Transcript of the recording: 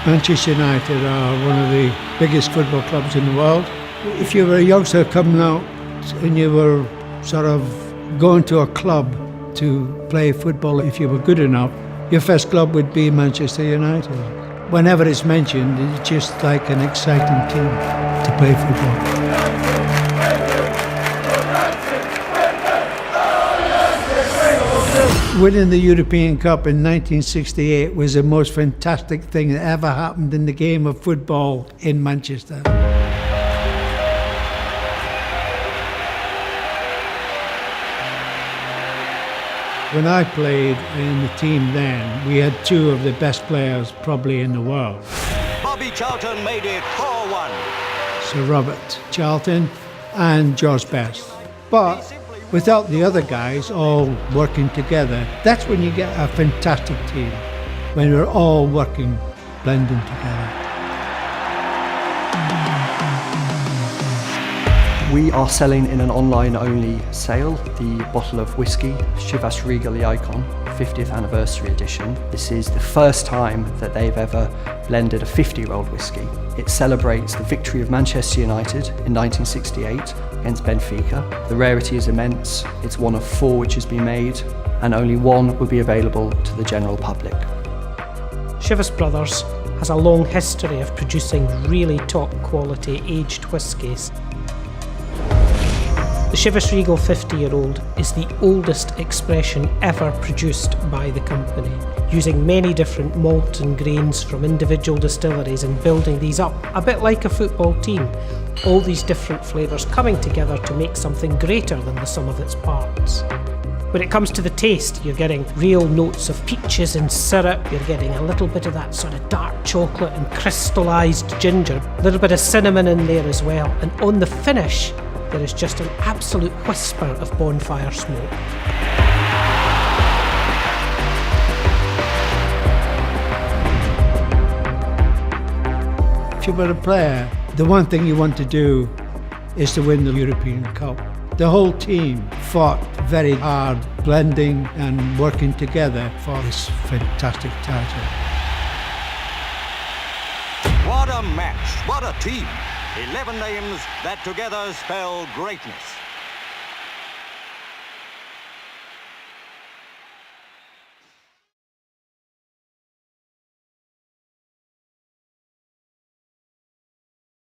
Manchester United are one of the biggest football clubs in the world. If you were a youngster coming out and you were sort of going to a club to play football, if you were good enough, your first club would be Manchester United. Whenever it's mentioned, it's just like an exciting team to play football. Winning the European Cup in 1968 was the most fantastic thing that ever happened in the game of football in Manchester. When I played in the team then, we had two of the best players probably in the world. Bobby Charlton made it 4-1. Sir Robert Charlton and George Best. But without the other guys all working together, that's when you get a fantastic team, when we're all working, blending together. We are selling in an online-only sale the bottle of whiskey, Chivas Regal the Icon, 50th anniversary edition. This is the first time that they've ever blended a 50-year-old whiskey. It celebrates the victory of Manchester United in 1968 against Benfica. The rarity is immense. It's one of 4 which has been made, and only 1 will be available to the general public. Chivas Brothers has a long history of producing really top-quality aged whiskies. The Chivas Regal 50-year-old is the oldest expression ever produced by the company, using many different malt and grains from individual distilleries and building these up, a bit like a football team. All these different flavours coming together to make something greater than the sum of its parts. When it comes to the taste, you're getting real notes of peaches and syrup, you're getting a little bit of that sort of dark chocolate and crystallised ginger, a little bit of cinnamon in there as well, and on the finish, there is just an absolute whisper of bonfire smoke. If you were a player, the one thing you want to do is to win the European Cup. The whole team fought very hard, blending and working together for this fantastic title. What a match, what a team. 11 names that together spell greatness.